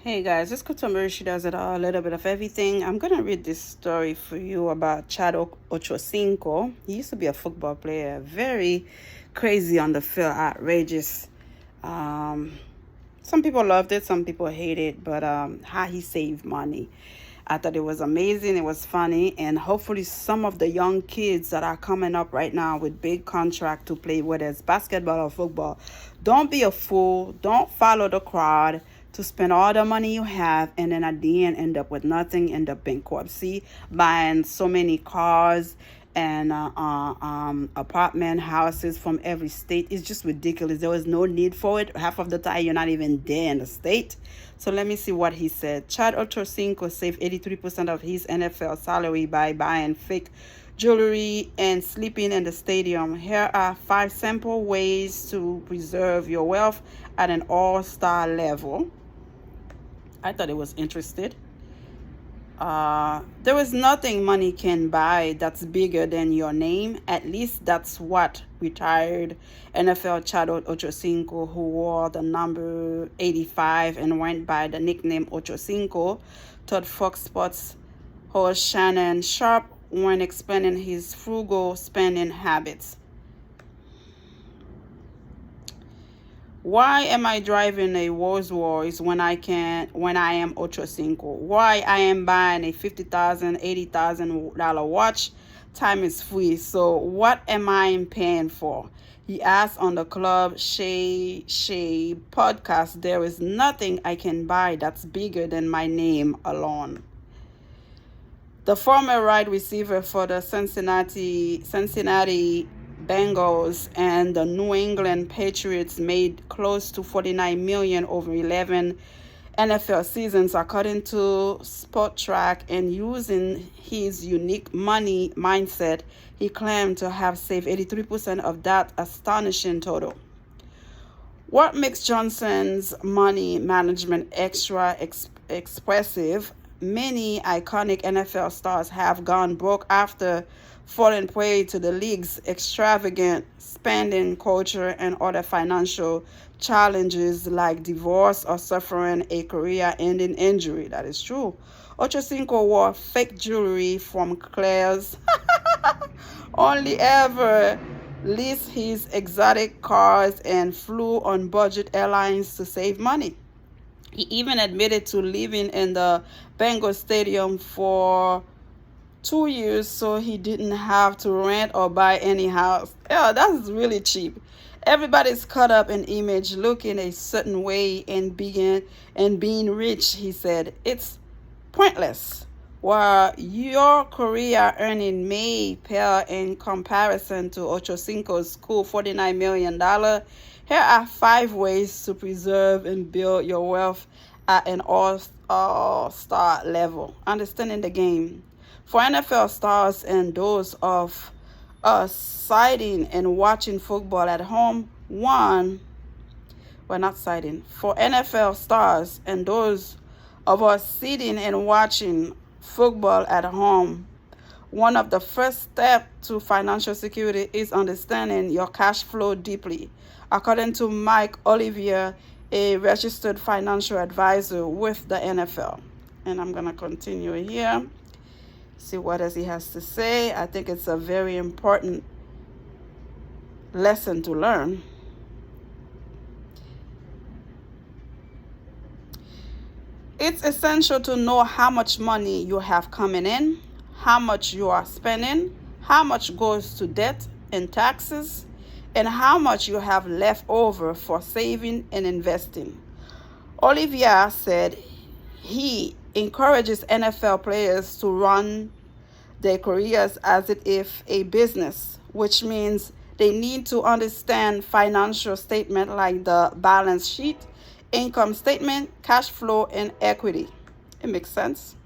Hey guys, this Kutumber. She does it all, a little bit of everything. I'm gonna read this story for you about Chad Ochocinco. He used to be a football player, very crazy on the field, outrageous. Um, some people loved it, some people hate it, but how he saved money. I thought it was amazing, it was funny, and hopefully some of the young kids that are coming up right now with big contract to play, whether it's basketball or football, don't be a fool, don't follow the crowd to spend all the money you have and then at the end up with nothing, end up bankruptcy, buying so many cars and apartment houses from every state. It's just ridiculous. There was no need for it. Half of the time you're not even there in the state. So let me see what he said. Chad Ochocinco saved 83% of his NFL salary by buying fake jewelry and sleeping in the stadium. Here are 5 simple ways to preserve your wealth at an all-star level. I thought it was interesting. There is nothing money can buy that's bigger than your name. At least that's what retired NFL Chad Ochocinco, who wore the number 85 and went by the nickname Ochocinco, told Fox Sports host Shannon Sharp when explaining his frugal spending habits. Why am I driving a Rolls Royce when I am Ochocinco? Why I am buying a $50,000, $80,000 watch? Time is free. So what am I paying for? He asked on the Club Shay podcast. There is nothing I can buy that's bigger than my name alone. The former wide receiver for the Cincinnati Bengals and the New England Patriots made close to $49 million over 11 NFL seasons, according to Spotrac. And using his unique money mindset, he claimed to have saved 83% of that astonishing total. What makes Johnson's money management extra expressive? Many iconic NFL stars have gone broke after falling prey to the league's extravagant spending culture and other financial challenges like divorce or suffering a career-ending injury. That is true. Ochocinco wore fake jewelry from Claire's, only ever leased his exotic cars and flew on budget airlines to save money. He even admitted to living in the Bengals stadium for 2 years so he didn't have to rent or buy any house. Yeah, that's really cheap. Everybody's caught up in image, looking a certain way and being rich, he said. It's pointless. While your career earning may pale in comparison to Ochocinco's cool $49 million, here are 5 ways to preserve and build your wealth at an all-star level. Understanding the game. For NFL stars and those of us sighting and watching football at home, For NFL stars and those of us sitting and watching football at home, one of the first steps to financial security is understanding your cash flow deeply. According to Mike Olivier, a registered financial advisor with the NFL. And I'm going to continue here. See what else he has to say. I think it's a very important lesson to learn. It's essential to know how much money you have coming in, how much you are spending, how much goes to debt and taxes, and how much you have left over for saving and investing. Olivier said he encourages NFL players to run their careers as if a business, which means they need to understand financial statements like the balance sheet, income statement, cash flow, and equity. It makes sense.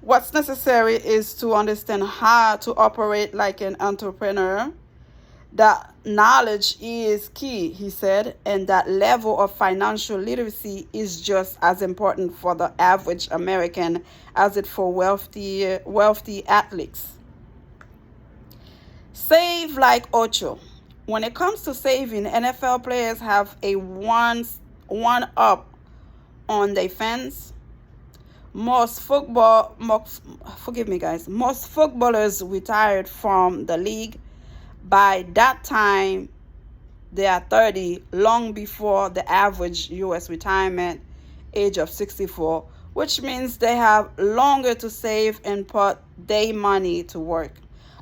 What's necessary is to understand how to operate like an entrepreneur. That knowledge is key, he said, and that level of financial literacy is just as important for the average American as it for wealthy athletes. Save like Ocho. When it comes to saving, NFL players have a one-up on their fans. Most football, forgive me guys, most footballers retired from the league by that time. They are 30, long before the average U.S. retirement age of 64, which means they have longer to save and put their money to work.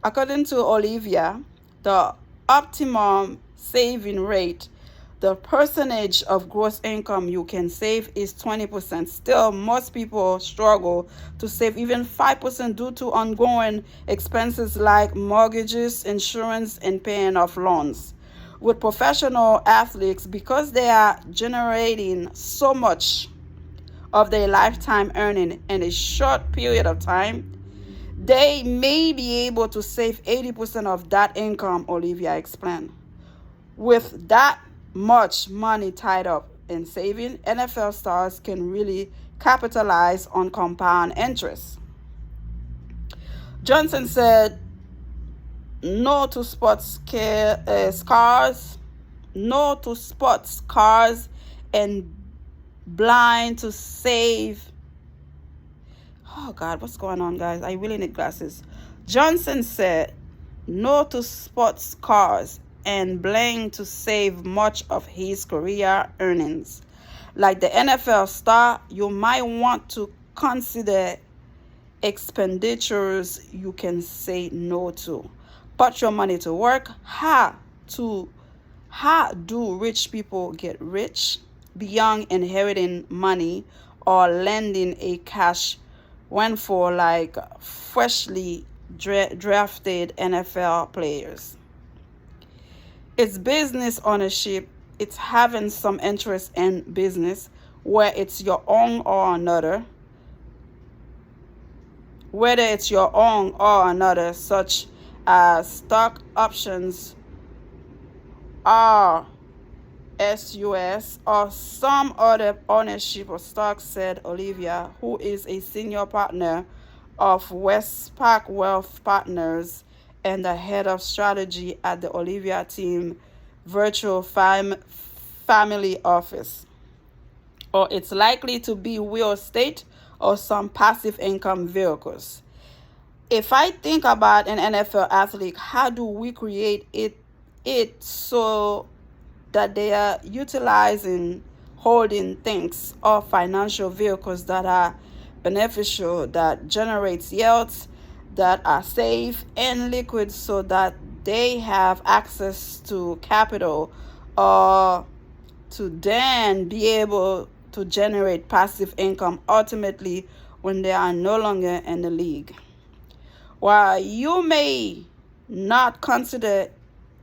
According to Olivia, the optimum saving rate, the percentage of gross income you can save, is 20%. Still, most people struggle to save even 5% due to ongoing expenses like mortgages, insurance, and paying off loans. With professional athletes, because they are generating so much of their lifetime earning in a short period of time, they may be able to save 80% of that income, Olivia explained. With that much money tied up in saving, NFL stars can really capitalize on compound interest. Johnson said, no to no to sports cars, and blind to save. Oh God, what's going on, guys? I really need glasses. Johnson said no to sports cars and blind to save much of his career earnings. Like the NFL star, you might want to consider expenditures you can say no to. Put your money to work. How do rich people get rich? Beyond inheriting money or lending a cash windfall like freshly drafted NFL players. It's business ownership. It's having some interest in business, where it's your own or another. Whether it's your own or another, such as stock options, RSUs, or some other ownership of stocks, said Olivia, who is a senior partner of Westpac Wealth Partners and the head of strategy at the Olivia Team virtual family office. Or it's likely to be real estate or some passive income vehicles. If I think about an NFL athlete, how do we create it so that they are utilizing holding things or financial vehicles that are beneficial, that generates yields, that are safe and liquid, so that they have access to capital or to then be able to generate passive income ultimately when they are no longer in the league. While you may not consider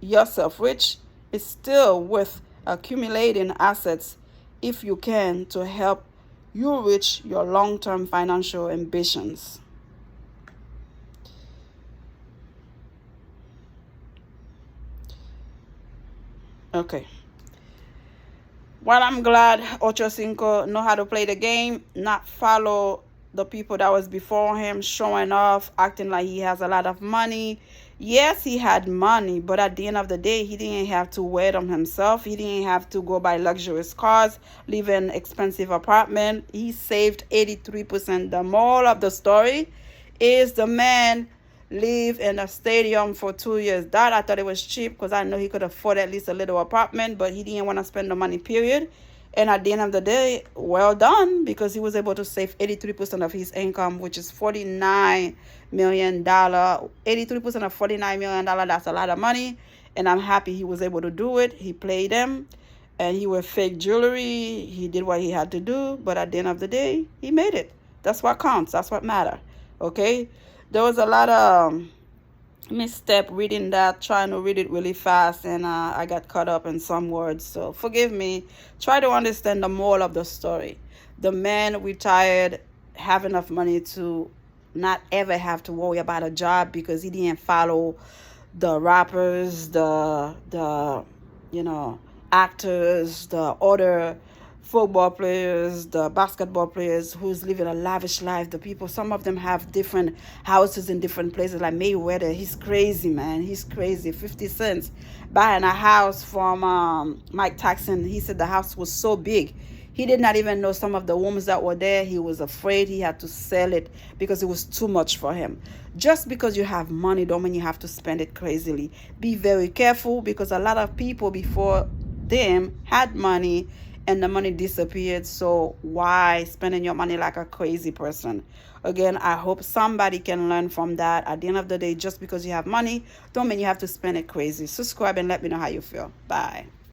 yourself rich, it's still worth accumulating assets if you can, to help you reach your long-term financial ambitions. Okay. Well, I'm glad Ochocinco know how to play the game, not follow the people that was before him, showing off, acting like he has a lot of money. Yes, he had money, but at the end of the day, he didn't have to wear them himself. He didn't have to go buy luxurious cars, live in expensive apartment. He saved 83%. The moral of the story is the man lived in a stadium for 2 years. That I thought it was cheap, because I know he could afford at least a little apartment, but he didn't want to spend the money, period. And at the end of the day, well done, because he was able to save 83% of his income, which is $49 million. 83% of $49 million, that's a lot of money. And I'm happy he was able to do it. He played them, and he wore fake jewelry. He did what he had to do. But at the end of the day, he made it. That's what counts. That's what matters. Okay? There was a lot of misstep reading that, trying to read it really fast, and I got caught up in some words, so forgive me. Try to understand the moral of the story. The man retired, have enough money to not ever have to worry about a job, because he didn't follow the rappers, the actors, the other football players, the basketball players who's living a lavish life. The people, some of them have different houses in different places, like Mayweather. He's crazy, man. He's crazy. 50 Cent buying a house from Mike Tyson. He said the house was so big, He did not even know some of the women that were there. He was afraid. He had to sell it because it was too much for him. Just because you have money don't mean you have to spend it crazily. Be very careful, because a lot of people before them had money and the money disappeared. So why spending your money like a crazy person? Again, I hope somebody can learn from that. At the end of the day, just because you have money don't mean you have to spend it crazy. Subscribe and let me know how you feel. Bye.